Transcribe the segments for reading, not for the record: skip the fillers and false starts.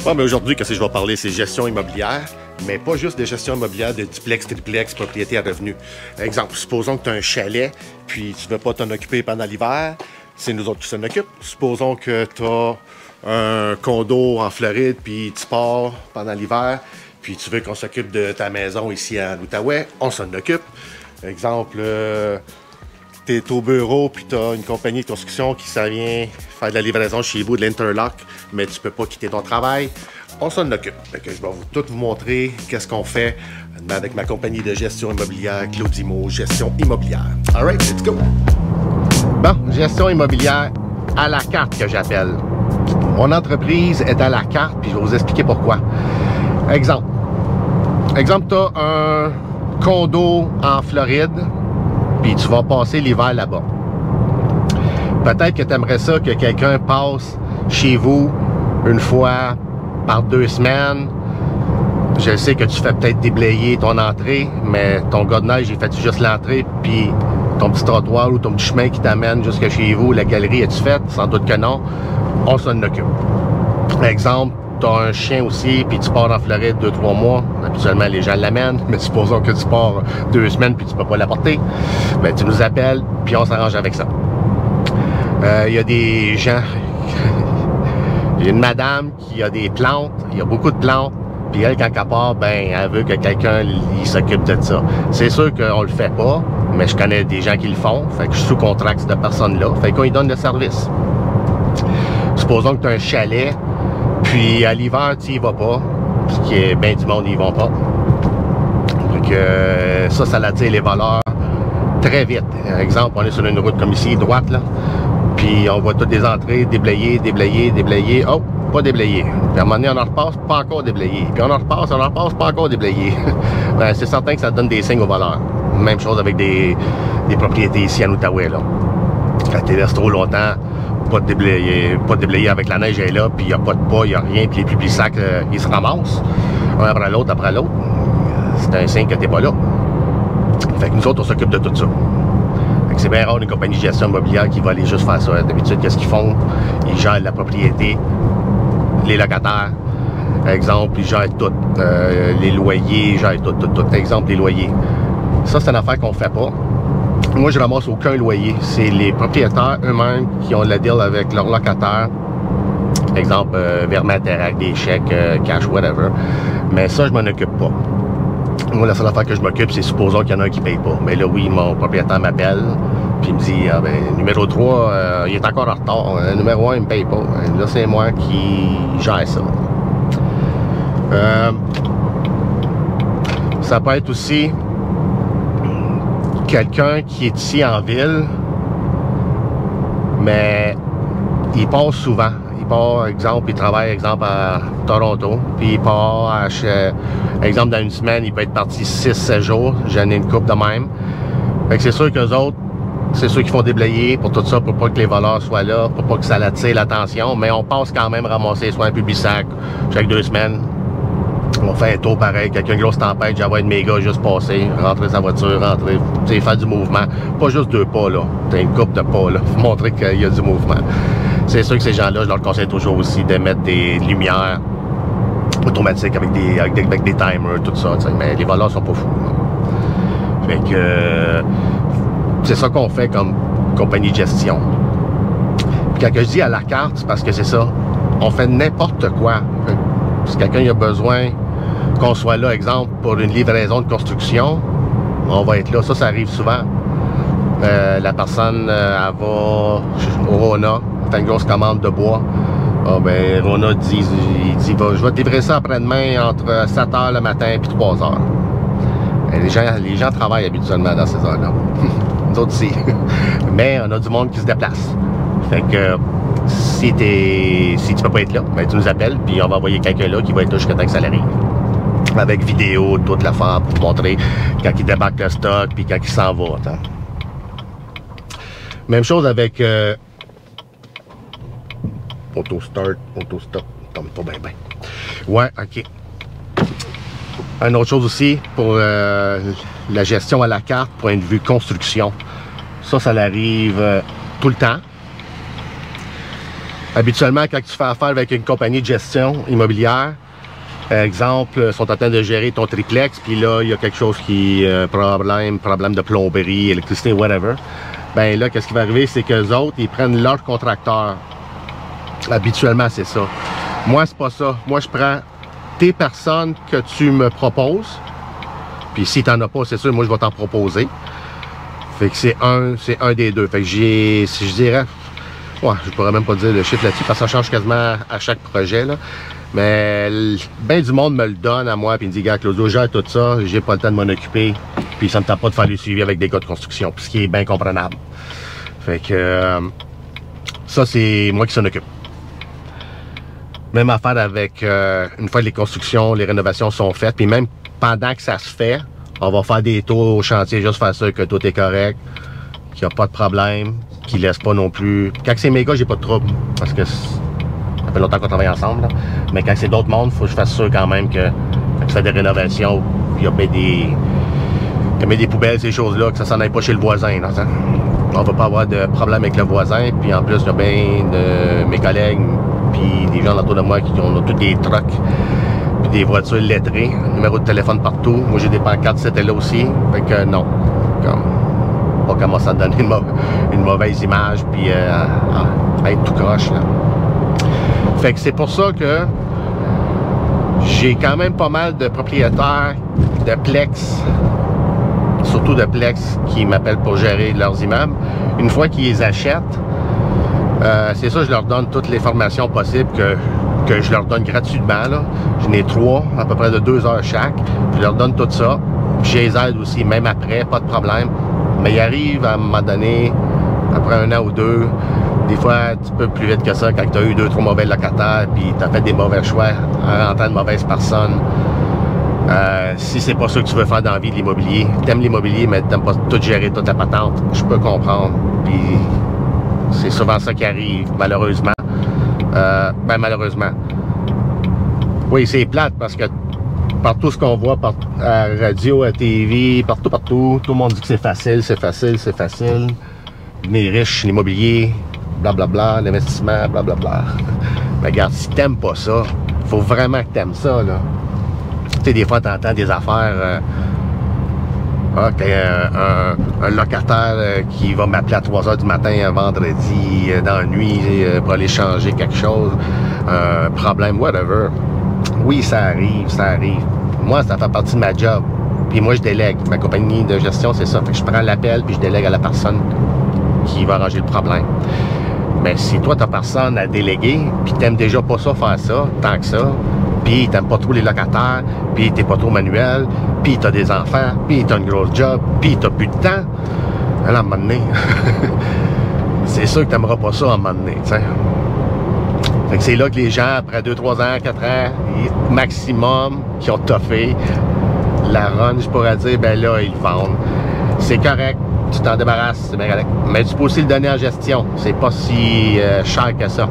Bon, mais aujourd'hui, qu'est-ce que je vais parler? C'est gestion immobilière, mais pas juste de gestion immobilière de duplex, triplex, propriété à revenu. Exemple, supposons que tu as un chalet, puis tu ne veux pas t'en occuper pendant l'hiver, c'est nous autres qui s'en occupent. Supposons que tu as un condo en Floride, puis tu pars pendant l'hiver, puis tu veux qu'on s'occupe de ta maison ici à l'Outaouais, on s'en occupe. Exemple, tu es au bureau, puis tu as une compagnie de construction qui s'en vient faire de la livraison chez vous, de l'interlock, mais tu peux pas quitter ton travail. On s'en occupe. Fait que je vais tout vous montrer qu'est-ce qu'on fait avec ma compagnie de gestion immobilière, Claudimo Gestion Immobilière. All right, let's go! Bon, gestion immobilière à la carte que j'appelle. Mon entreprise est à la carte, puis je vais vous expliquer pourquoi. Exemple, tu as un condo en Floride, puis tu vas passer l'hiver là-bas. Peut-être que tu aimerais ça que quelqu'un passe chez vous une fois par 2 semaines. Je sais que tu fais peut-être déblayer ton entrée, mais ton gars de neige, il fait juste l'entrée, puis ton petit trottoir ou ton petit chemin qui t'amène jusqu'à chez vous, la galerie, es-tu faite? Sans doute que non. On s'en occupe. Exemple, tu as un chien aussi, puis tu pars en Floride 2-3 mois. Habituellement, les gens l'amènent, mais supposons que tu pars 2 semaines puis tu peux pas l'apporter. Ben, tu nous appelles, puis on s'arrange avec ça. Il y a des gens... Il y a une madame qui a des plantes, il y a beaucoup de plantes, puis elle, quand elle part, ben, elle veut que quelqu'un s'occupe de ça. C'est sûr qu'on le fait pas, mais je connais des gens qui le font, fait que je suis sous contrat avec cette personne-là, fait qu'on lui donne le service. Supposons que tu as un chalet, puis à l'hiver, tu y vas pas, parce qu'il y a bien du monde, ils vont pas. Donc, ça l'attire les voleurs très vite. Par exemple, on est sur une route comme ici, droite, là, puis on voit toutes les entrées déblayées, déblayées, déblayées. Oh, pas déblayées. Puis à un moment donné, on en repasse, pas encore déblayé. Puis on en repasse, pas encore déblayé. Ben, c'est certain que ça donne des signes aux voleurs. Même chose avec des propriétés ici à Outaouais, là. Quand tu laisses trop longtemps, pas déblayé avec la neige est là, puis il n'y a pas de pas, il n'y a rien, puis les publics sacs, ils se ramassent, un après l'autre, c'est un signe que tu n'es pas là. Fait que nous autres, on s'occupe de tout ça. C'est bien rare une compagnie de gestion immobilière qui va aller juste faire ça. D'habitude, qu'est-ce qu'ils font? Ils gèrent la propriété, les locataires. Exemple, ils gèrent tout. Les loyers, ils gèrent tout. Exemple, les loyers. Ça, c'est une affaire qu'on ne fait pas. Moi, je ramasse aucun loyer. C'est les propriétaires eux-mêmes qui ont le deal avec leurs locataires. Exemple, virement interact, des chèques, cash, whatever. Mais ça, je m'en occupe pas. Moi, la seule affaire que je m'occupe, c'est supposons qu'il y en a un qui ne paye pas. Mais là, oui, mon propriétaire m'appelle, puis il me dit, ah, ben, numéro 3, il est encore en retard. Numéro 1, il ne me paye pas. Là, c'est moi qui gère ça. Ça peut être aussi quelqu'un qui est ici en ville, mais il passe souvent. Il part, exemple, il travaille, exemple, à Toronto, puis il part, exemple, dans une semaine, il peut être parti 6-7 jours, j'en ai une couple de même. Fait que c'est sûr qu'eux autres, c'est ceux qui font déblayer pour tout ça, pour pas que les voleurs soient là, pour pas que ça attire l'attention, mais on passe quand même ramasser soit un public-sac chaque 2 semaines. On fait un tour pareil, quelqu'un grosse tempête, j'envoie de mes gars juste passer, rentrer sa voiture, rentrer, tu sais, faire du mouvement. Pas juste 2 pas, là, t'as une couple de pas, là, pour montrer qu'il y a du mouvement. C'est sûr que ces gens-là, je leur conseille toujours aussi de mettre des lumières automatiques avec des timers, tout ça, t'sais. Mais les voleurs sont pas fous. Là. Fait que c'est ça qu'on fait comme compagnie de gestion. Puis quand je dis à la carte, c'est parce que c'est ça. On fait n'importe quoi. Si quelqu'un a besoin qu'on soit là, exemple, pour une livraison de construction, on va être là. Ça arrive souvent. La personne, elle va au Rona, fait une grosse commande de bois. Ah ben, Rona dit, je vais te livrer ça après-demain entre 7h le matin et 3h. Les gens travaillent habituellement dans ces heures-là. Nous autres aussi. Mais on a du monde qui se déplace. Fait que si tu peux pas être là, ben tu nous appelles, puis on va envoyer quelqu'un là qui va être là jusqu'à temps que ça arrive. Avec vidéo, toute l'affaire pour te montrer quand il débarque le stock, puis quand il s'en va. Attends. Même chose avec auto-start, auto-stop, tombe pas bien. Ouais, ok. Une autre chose aussi pour la gestion à la carte, point de vue construction. Ça arrive tout le temps. Habituellement, quand tu fais affaire avec une compagnie de gestion immobilière, par exemple, sont en train de gérer ton triplex, puis là, il y a quelque chose qui problème de plomberie, électricité, whatever. Ben là, qu'est-ce qui va arriver, c'est qu'eux autres, ils prennent leur contracteur. Habituellement, c'est ça. Moi, c'est pas ça. Moi, je prends tes personnes que tu me proposes, puis si t'en as pas, c'est sûr, moi, je vais t'en proposer. Fait que c'est un des deux. Fait que si je dirais, ouais, je pourrais même pas dire le chiffre là-dessus, parce que ça change quasiment à chaque projet, là. Mais ben du monde me le donne à moi, puis il me dit, gars, Claudio, gère tout ça, j'ai pas le temps de m'en occuper, puis ça me tente pas de faire les suivis avec des gars de construction, puis ce qui est bien comprenable. Fait que ça, c'est moi qui s'en occupe. Même affaire avec, une fois que les constructions, les rénovations sont faites, puis même pendant que ça se fait, on va faire des tours au chantier, juste faire sûr que tout est correct, qu'il n'y a pas de problème, qu'il laisse pas non plus. Quand c'est mes gars, j'ai pas de trouble, parce que ça fait longtemps qu'on travaille ensemble, là. Mais quand c'est d'autres mondes, il faut que je fasse sûr quand même que quand tu fais des rénovations, il y a bien des poubelles, ces choses-là, que ça s'en aille pas chez le voisin. Là, on va pas avoir de problème avec le voisin, puis en plus, il y a bien de mes collègues, puis des gens autour de moi qui ont tous des trucks, puis des voitures lettrées, numéro de téléphone partout. Moi, j'ai des pancartes, c'était là aussi. Fait que non. On va commencer à donner une mauvaise image, puis à être tout croche, là. Fait que c'est pour ça que j'ai quand même pas mal de propriétaires de Plex, surtout de Plex, qui m'appellent pour gérer leurs immeubles. Une fois qu'ils les achètent, c'est ça, je leur donne toutes les formations possibles que je leur donne gratuitement, là. J'en ai 3, à peu près de 2 heures chaque. Je leur donne tout ça. Je les aide aussi, même après, pas de problème. Mais ils arrivent à un moment donné, après 1 an ou 2, des fois un petit peu plus vite que ça, quand tu as eu 2-3 mauvais locataires, puis tu as fait des mauvais choix en rentrant de mauvaises personnes. Si c'est pas ça que tu veux faire dans la vie de l'immobilier, t'aimes l'immobilier, mais t'aimes pas tout gérer, toute la patente, je peux comprendre. Puis c'est souvent ça qui arrive, malheureusement. Ben malheureusement. Oui, c'est plate parce que partout ce qu'on voit, à la radio, à la TV, partout, tout le monde dit que c'est facile, c'est facile, c'est facile. Devenir riche, l'immobilier, blablabla, l'investissement, blablabla. Mais regarde, si t'aimes pas ça, faut vraiment que t'aimes ça, là. Tu sais, des fois, t'entends des affaires... un locataire qui va m'appeler à 3 h du matin un vendredi dans la nuit pour aller changer quelque chose, un problème, whatever. Oui, ça arrive, ça arrive. Moi, ça fait partie de ma job. Puis moi, je délègue. Ma compagnie de gestion, c'est ça. Fait que je prends l'appel puis je délègue à la personne qui va arranger le problème. Mais si toi, t'as personne à déléguer, puis t'aimes déjà pas ça, faire ça, tant que ça, puis t'aimes pas trop les locataires, puis t'es pas trop manuel, puis t'as des enfants, puis t'as une grosse job, puis t'as plus de temps, alors à un moment donné, c'est sûr que t'aimeras pas ça à un moment donné, tu sais. Fait que c'est là que les gens, après 2, 3 ans, 4 ans, maximum, qui ont toffé la run, je pourrais dire, ben là, ils le vendent. C'est correct, tu t'en débarrasses, c'est bien correct. Mais tu peux aussi le donner en gestion, c'est pas si cher que ça.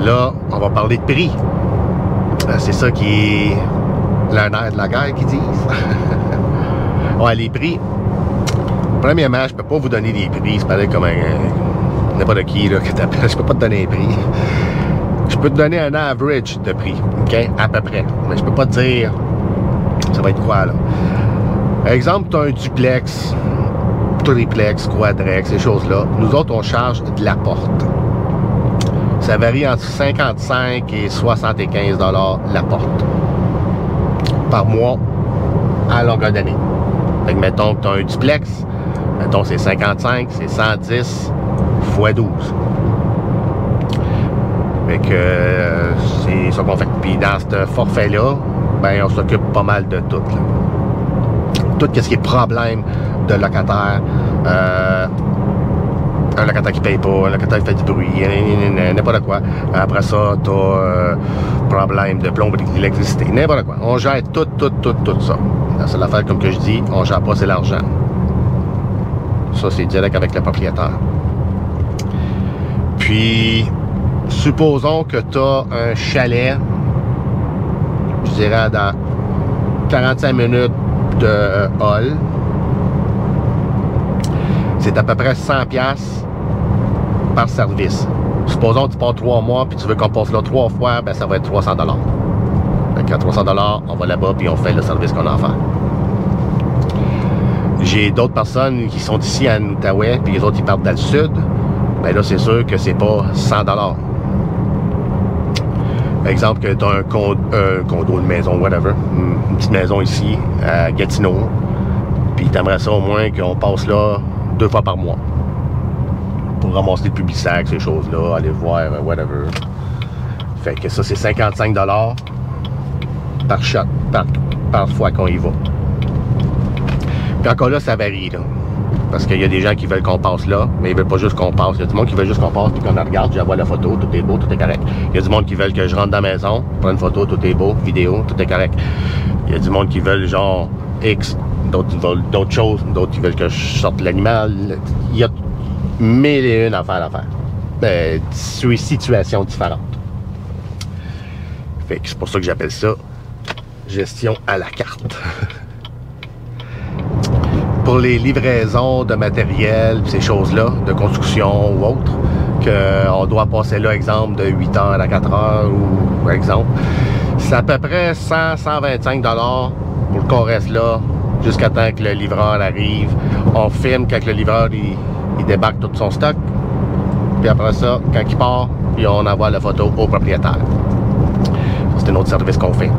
Là, on va parler de prix. C'est ça qui est l'un de la guerre, qu'ils disent. Ouais, les prix. Premièrement, je peux pas vous donner des prix. C'est pareil comme n'importe qui là, que t'appelles. Je peux pas te donner un prix. Je peux te donner un average de prix, OK? À peu près. Mais je peux pas te dire ça va être quoi, là. Par exemple, tu as un duplex, triplex, quadrex, ces choses-là. Nous autres, on charge de la porte. Ça varie entre 55 et 75 $ la porte par mois à longueur d'année. Fait que mettons que tu as un duplex, mettons c'est 55, c'est 110 x 12. Fait que c'est ça qu'on fait. Puis dans ce forfait-là, ben on s'occupe pas mal de tout, là. Tout ce qui est problème de locataire. Un locataire qui paye pas, un locataire qui fait du bruit, n'importe quoi. Après ça, t'as problème de plomberie, d'électricité, n'importe quoi. On gère tout ça. La seule affaire, comme que je dis, on gère pas, c'est l'argent. Ça, c'est direct avec le propriétaire. Puis, supposons que t'as un chalet, je dirais dans 45 minutes de hall. C'est à peu près 100$ par service. Supposons que tu pars 3 mois puis tu veux qu'on passe là 3 fois, ben ça va être 300 $. Donc à 300 $, on va là-bas puis on fait le service qu'on a à faire. J'ai d'autres personnes qui sont ici à Outaouais puis les autres ils partent dans le sud. Ben là c'est sûr que c'est pas 100 $. Exemple que tu as un condo, une maison, whatever, une petite maison ici à Gatineau, puis tu aimerais ça au moins qu'on passe là 2 fois par mois pour ramasser le public sac, ces choses-là, aller voir, whatever. Fait que ça, c'est 55 $ par shot, par fois qu'on y va. Puis encore là, ça varie, là. Parce qu'il y a des gens qui veulent qu'on passe là, mais ils veulent pas juste qu'on passe. Il y a du monde qui veut juste qu'on passe, puis qu'on regarde, j'envoie la photo, tout est beau, tout est correct. Il y a du monde qui veut que je rentre dans la maison, prenne une photo, tout est beau, vidéo, tout est correct. Il y a du monde qui veulent genre X, d'autres veulent d'autres choses, d'autres qui veulent que je sorte l'animal. Il y a 1001 affaires à faire. Situations différentes. Fait que c'est pour ça que j'appelle ça gestion à la carte. Pour les livraisons de matériel, ces choses-là, de construction ou autre, qu'on doit passer là, exemple, de 8h à 4h, ou par exemple, c'est à peu près 100-125 $ pour qu'on reste là, jusqu'à temps que le livreur arrive. On filme quand le livreur, il débarque tout son stock, puis après ça, quand il part, puis on envoie la photo au propriétaire. C'est un autre service qu'on fait.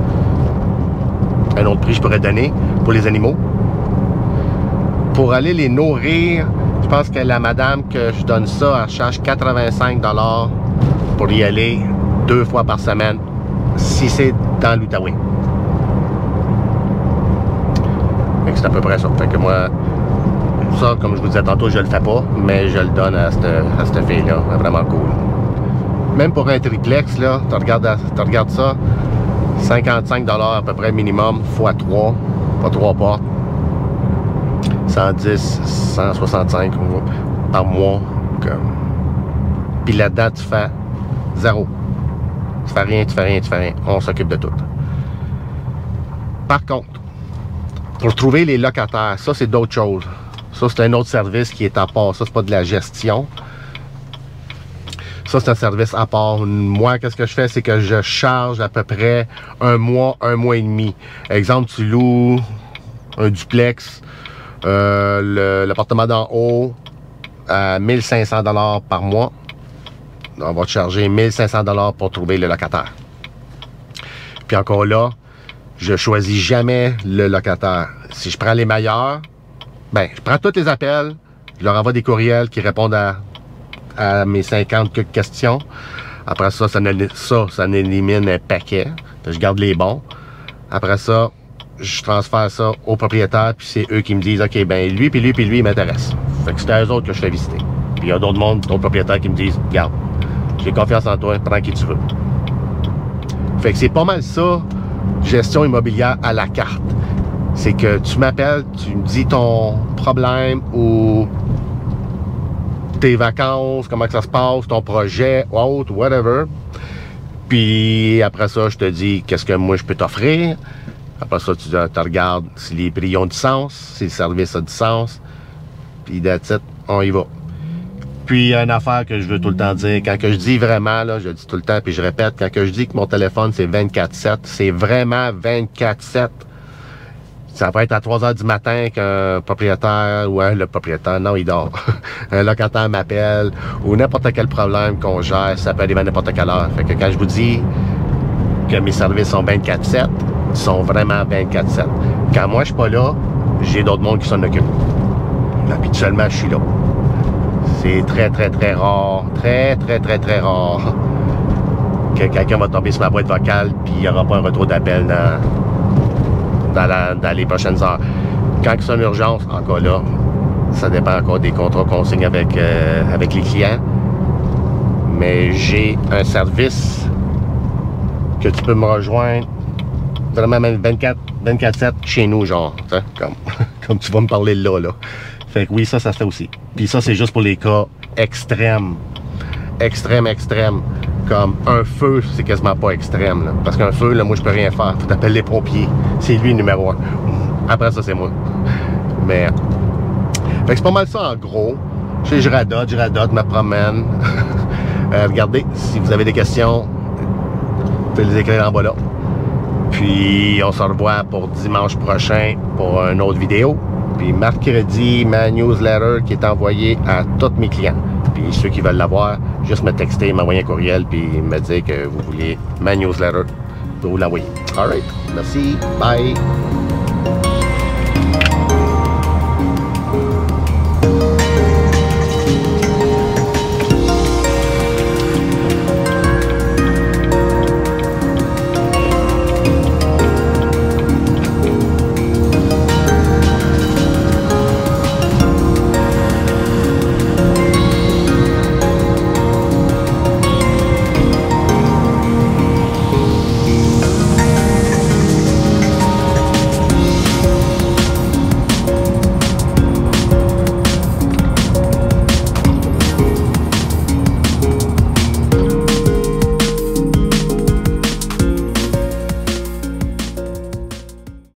Un autre prix que je pourrais donner pour les animaux. Pour aller les nourrir, je pense que la madame que je donne ça, elle charge 85 $ pour y aller 2 fois par semaine, si c'est dans l'Outaouais. C'est à peu près ça. Fait que moi, ça, comme je vous disais tantôt, je le fais pas, mais je le donne à cette fille-là. C'est vraiment cool. Même pour un triplex, là, tu regardes ça, 55 $ à peu près minimum, x 3, pas 3 portes. 110, 165 par mois. Puis là-dedans, tu fais 0. Tu fais rien, tu fais rien, tu fais rien. On s'occupe de tout. Par contre, pour trouver les locataires, ça, c'est d'autres choses. Ça, c'est un autre service qui est à part. Ça, c'est pas de la gestion. Ça, c'est un service à part. Moi, qu'est-ce que je fais? C'est que je charge à peu près un mois et demi. Exemple, tu loues un duplex, l'appartement d'en haut à 1500 $ par mois. On va te charger 1500 $ pour trouver le locataire. Puis encore là, je choisis jamais le locataire. Si je prends les meilleurs, ben, je prends tous les appels, je leur envoie des courriels qui répondent à mes 50 questions. Après ça, ça en élimine un paquet. Je garde les bons. Après ça, je transfère ça au propriétaire, puis c'est eux qui me disent, OK, ben lui, puis lui, puis lui, ils m'intéressent. Fait que c'est à eux autres que je fais visiter. Puis il y a d'autres propriétaires qui me disent, regarde, j'ai confiance en toi, prends qui tu veux. Fait que c'est pas mal ça, gestion immobilière à la carte. C'est que tu m'appelles, tu me dis ton problème ou tes vacances, comment que ça se passe, ton projet, ou autre, whatever. Puis après ça, je te dis qu'est-ce que moi je peux t'offrir. Après ça, tu regardes si les prix ont du sens, si le service a du sens. Puis that's it, on y va. Puis une affaire que je veux tout le temps dire, quand que je dis vraiment, là, je dis tout le temps, puis je répète, quand que je dis que mon téléphone c'est 24/7, c'est vraiment 24/7. Ça peut être à 3 h du matin qu'un propriétaire, ou le propriétaire, non, il dort. Un locataire m'appelle, ou n'importe quel problème qu'on gère, ça peut arriver à n'importe quelle heure. Fait que quand je vous dis que mes services sont 24/7, ils sont vraiment 24/7. Quand moi je suis pas là, j'ai d'autres mondes qui s'en occupent. Habituellement, je suis là. C'est très, très, très rare, très, très, très, très rare que quelqu'un va tomber sur ma boîte vocale puis il n'y aura pas un retour d'appel dans les prochaines heures. Quand c'est une urgence, encore là, ça dépend encore des contrats qu'on signe avec les clients. Mais j'ai un service que tu peux me rejoindre vraiment même 24/7 chez nous, genre, comme tu vas me parler là. Fait que oui, ça se fait aussi. Puis ça, c'est juste pour les cas extrêmes. Extrêmes. Comme un feu, c'est quasiment pas extrême. Là. Parce qu'un feu, là, moi, je peux rien faire. Faut t'appeler les pompiers. C'est lui le numéro 1. Après ça, c'est moi. Mais... Fait que c'est pas mal ça, en gros. Je radote, me promène. Regardez, si vous avez des questions, vous pouvez les écrire en bas là. Puis on se revoit pour dimanche prochain pour une autre vidéo. Puis mercredi, ma newsletter qui est envoyée à tous mes clients. Puis ceux qui veulent l'avoir, juste me texter, m'envoyer un courriel, puis me dire que vous voulez ma newsletter, vous l'envoyer. Alright, merci, bye!